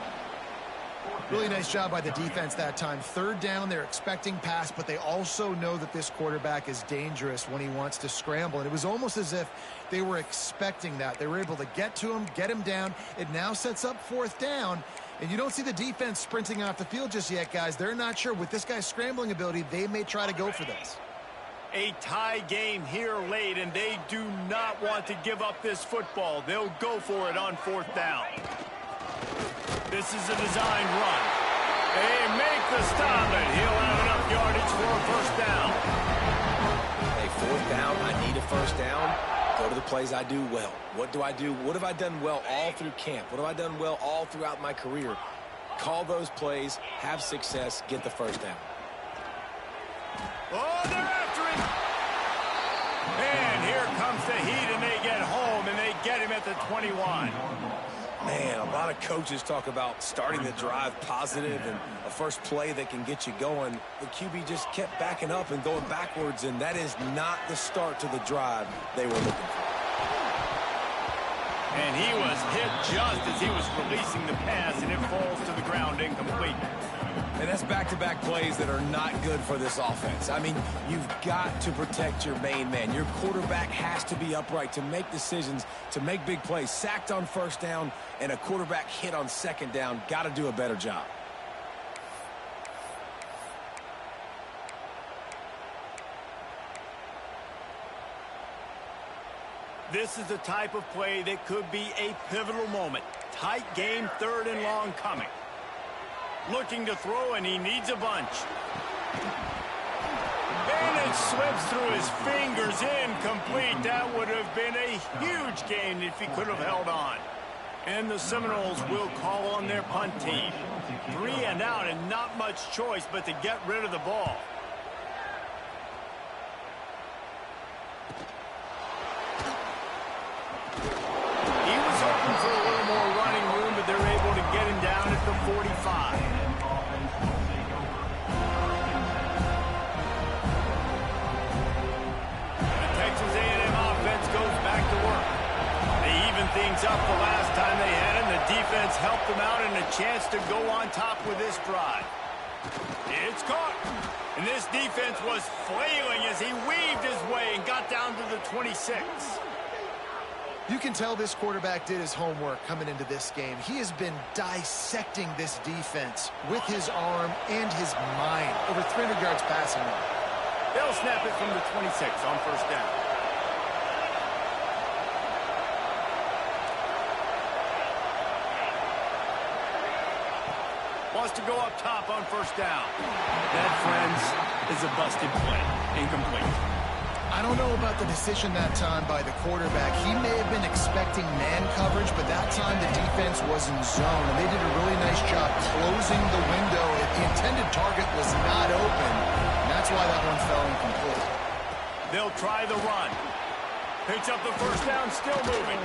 Really nice job by the defense that time. 3rd down, they're expecting pass, but they also know that this quarterback is dangerous when he wants to scramble. And it was almost as if they were expecting that. They were able to get to him, get him down. It now sets up 4th down. And you don't see the defense sprinting off the field just yet, guys. They're not sure. With this guy's scrambling ability, they may try to go for this. A tie game here late, and they do not want to give up this football. They'll go for it on 4th down. This is a designed run. They make the stop, and he'll have enough yardage for a 1st down. Hey, 4th down, I need a 1st down. Go to the plays I do well. What do I do? What have I done well all through camp? What have I done well all throughout my career? Call those plays, have success, get the 1st down. Oh, they're after him. And here comes the heat, and they get home, and they get him at the 21. Man, a lot of coaches talk about starting the drive positive and a first play that can get you going. The QB just kept backing up and going backwards, and that is not the start to the drive they were looking for. And he was hit just as he was releasing the pass, and it falls to the ground incomplete. And that's back-to-back plays that are not good for this offense. I mean, you've got to protect your main man. Your quarterback has to be upright to make decisions, to make big plays. Sacked on 1st down and a quarterback hit on 2nd down. Got to do a better job. This is the type of play that could be a pivotal moment. Tight game, 3rd and long coming. Looking to throw, and he needs a bunch. And it slips through his fingers, incomplete. That would have been a huge gain if he could have held on. And the Seminoles will call on their punt team. 3 and out, and not much choice but to get rid of the ball. He was hoping for a little more running room, but they're able to get him down at the 45. Goes back to work. They even things up the last time they had him. The defense helped them out and a chance to go on top with this drive. It's caught. And this defense was flailing as he weaved his way and got down to the 26. You can tell this quarterback did his homework coming into this game. He has been dissecting this defense with his arm and his mind. Over 300 yards passing now. They'll snap it from the 26 on 1st down. Wants to go up top on 1st down. That, friends, is a busted play. Incomplete. I don't know about the decision that time by the quarterback. He may have been expecting man coverage, but that time the defense was in zone, and they did a really nice job closing the window. The intended target was not open, and that's why that one fell incomplete. They'll try the run. Picks up the 1st down, still moving.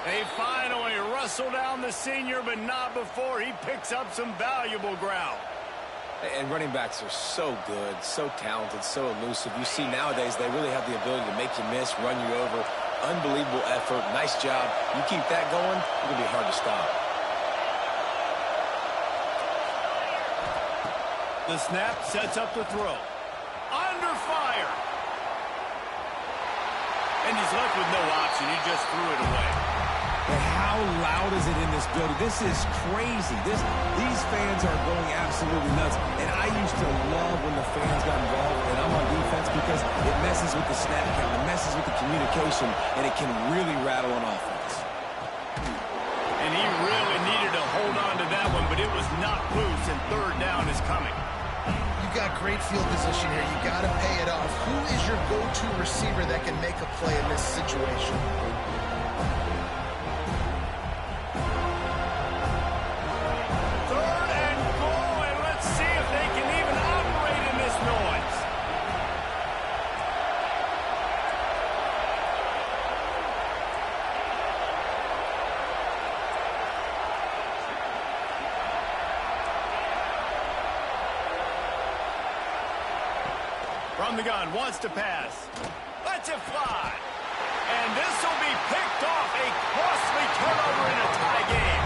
They finally wrestle down the senior, but not before he picks up some valuable ground. And running backs are so good, so talented, so elusive. You see nowadays they really have the ability to make you miss, run you over. Unbelievable effort. Nice job. You keep that going, it's going to be hard to stop. The snap sets up the throw. Under fire. And he's left with no option. He just threw it away. But how loud is it in this building? This is crazy. These fans are going absolutely nuts. And I used to love when the fans got involved, and I'm on defense, because it messes with the snap count, it messes with the communication, and it can really rattle an offense. And he really needed to hold on to that one, but it was not loose, and 3rd down is coming. You've got great field position here. You got to pay it off. Who is your go-to receiver that can make a play in this situation? From the gun, wants to pass. Lets it fly. And this will be picked off. A costly turnover in a tie game.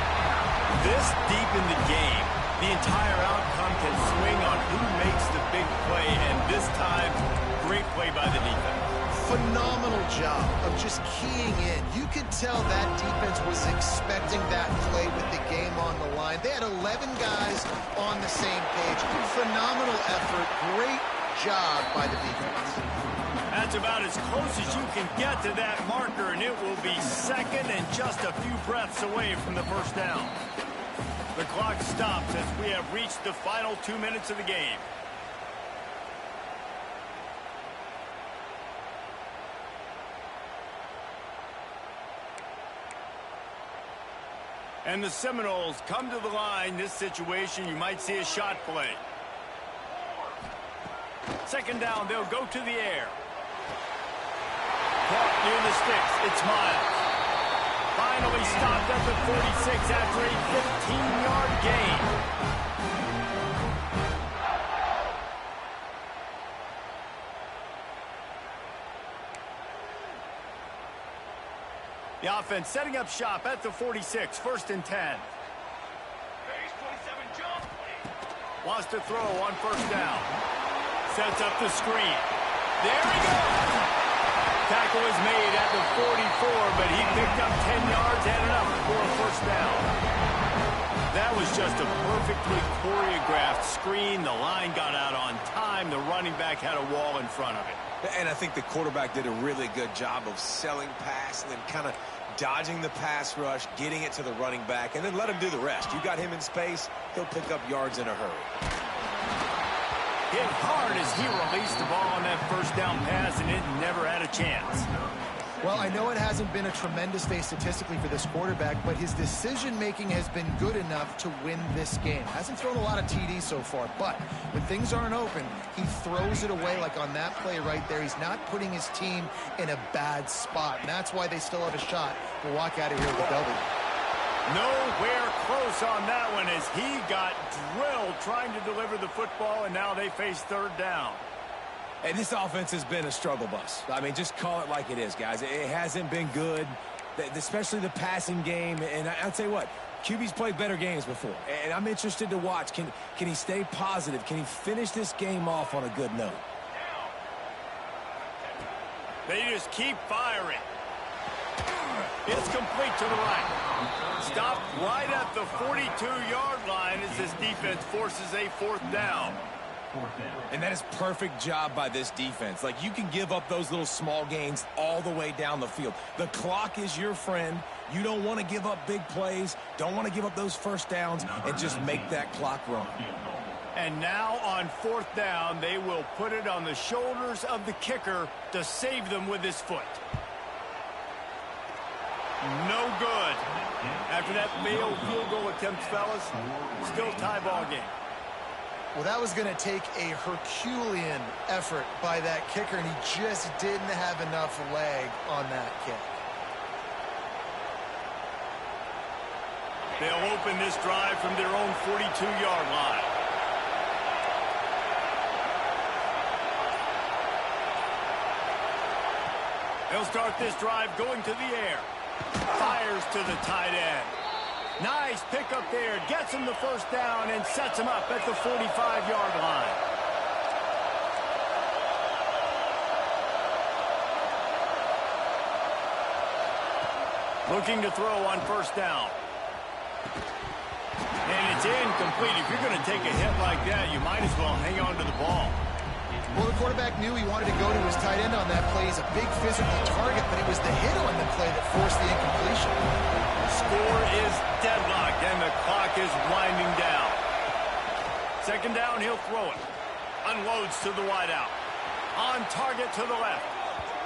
This deep in the game, the entire outcome can swing on who makes the big play. And this time, great play by the defense. Phenomenal job of just keying in. You could tell that defense was expecting that play with the game on the line. They had 11 guys on the same page. Phenomenal effort. Great job by the defense. That's about as close as you can get to that marker, and it will be second and just a few breaths away from the first down. The clock stops as we have reached the final 2 minutes of the game. And the Seminoles come to the line. This situation, you might see a shot play. Second down, they'll go to the air. Caught near the sticks. It's Miles. Finally stopped at the 46 after a 15-yard gain. The offense setting up shop at the 46, 1st and 10. Wants to throw on first down. Sets up the screen. There he goes. Tackle is made at the 44, but he picked up 10 yards and enough for a first down. That was just a perfectly choreographed screen. The line got out on time. The running back had a wall in front of it. And I think the quarterback did a really good job of selling pass and then kind of dodging the pass rush, getting it to the running back, and then let him do the rest. You got him in space, he'll pick up yards in a hurry. Hit hard as he released the ball on that first down pass, and it never had a chance. Well, I know it hasn't been a tremendous day statistically for this quarterback, but his decision-making has been good enough to win this game. Hasn't thrown a lot of TDs so far, but when things aren't open, he throws it away like on that play right there. He's not putting his team in a bad spot, and that's why they still have a shot to walk out of here with a W. Nowhere close on that one as he got drilled trying to deliver the football, and now they face third down. And this offense has been a struggle bus. I mean, just call it like it is, guys. It hasn't been good, especially the passing game. And I'll tell you what, QB's played better games before. And I'm interested to watch. Can he stay positive? Can he finish this game off on a good note? They just keep firing. It's complete to the right. Stopped right at the 42-yard line as this defense forces a fourth down. And that is perfect job by this defense. Like, you can give up those little small gains all the way down the field. The clock is your friend. You don't want to give up big plays, don't want to give up those first downs, and just make that clock run. And now on fourth down, they will put it on the shoulders of the kicker to save them with his foot. No good. After that failed field goal attempt, fellas, still tie ball game. Well, that was going to take a Herculean effort by that kicker, and he just didn't have enough leg on that kick. They'll open this drive from their own 42-yard line. They'll start this drive going to the air. Fires to the tight end. Nice pickup there. Gets him the first down and sets him up at the 45-yard line. Looking to throw on first down. And it's incomplete. If you're going to take a hit like that, you might as well hang on to the ball. Well, the quarterback knew he wanted to go to his tight end on that play. He's a big physical target, but it was the hit on the play that forced the incompletion. Score is deadlocked, and the clock is winding down. Second down, he'll throw it. Unloads to the wideout. On target to the left.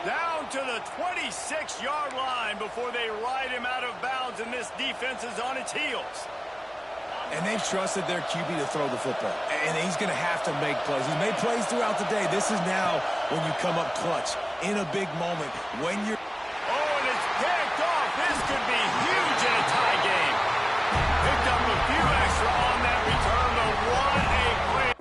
Down to the 26-yard line before they ride him out of bounds, and this defense is on its heels. And they've trusted their QB to throw the football. And he's going to have to make plays. He's made plays throughout the day. This is now when you come up clutch in a big moment. When you're... Oh, and it's picked off. This could be huge in a tie game. Picked up a few extra on that return, but what a play.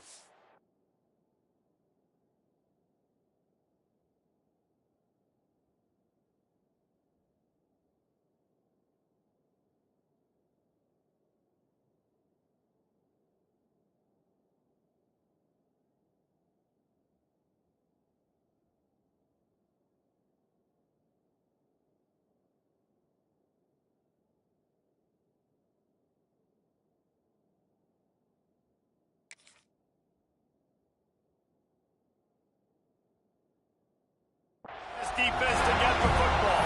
defense to get the football.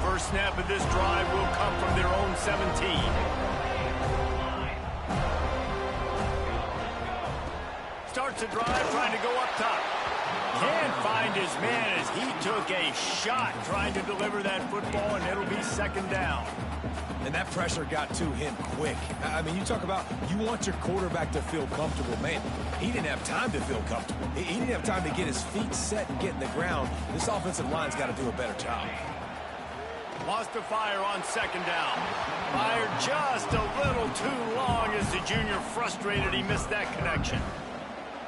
First snap of this drive will come from their own 17. Starts the drive trying to go up top. Can't find his man as he took a shot trying to deliver that football, and it'll be second down. And that pressure got to him quick. I mean, you talk about you want your quarterback to feel comfortable. Man, he didn't have time to feel comfortable. He didn't have time to get his feet set and get in the ground. This offensive line's got to do a better job. Lost to fire on second down. Fired just a little too long as the junior frustrated he missed that connection.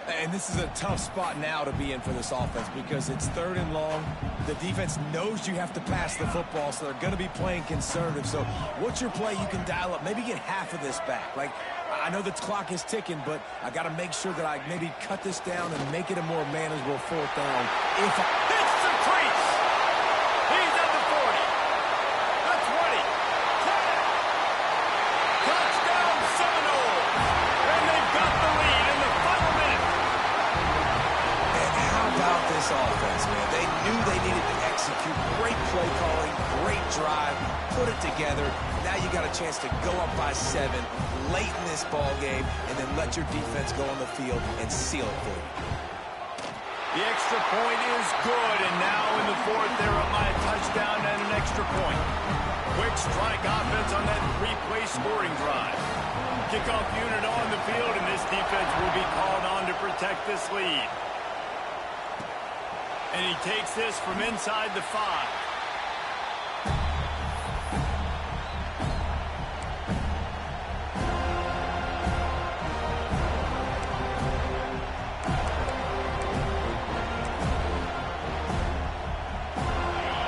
And this is a tough spot now to be in for this offense because it's third and long. The defense knows you have to pass the football, so they're going to be playing conservative. So what's your play you can dial up? Maybe get half of this back. Like, I know the clock is ticking, but I got to make sure that I maybe cut this down and make it a more manageable fourth down. It's the crease. He's at the 40. The 20. 10. Touchdown Seminoles. And they've got the lead in the final minute. And how about this offense, man? They knew they needed to execute. Great play calling, great drive, put it together. Now you got a chance to go up by 7 late in this ball game and then let your defense go on the field and seal it for you. The extra point is good, and now in the fourth, they're up by a touchdown and an extra point. Quick strike offense on that 3-play scoring drive. Kickoff unit on the field, and this defense will be called on to protect this lead. And he takes this from inside the 5.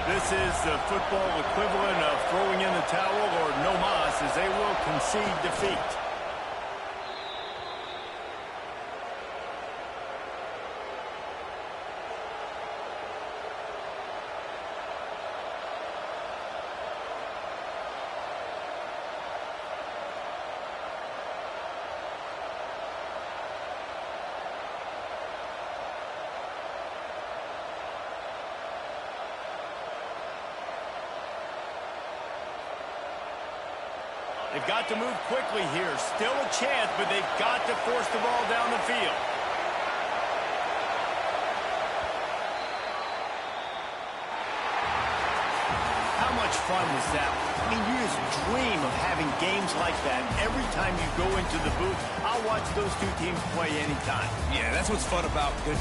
This is the football equivalent of throwing in the towel or no mas, as they will concede defeat. They've got to move quickly here. Still a chance, but they've got to force the ball down the field. How much fun was that? I mean, you just dream of having games like that every time you go into the booth. I'll watch those two teams play anytime. Yeah, that's what's fun about good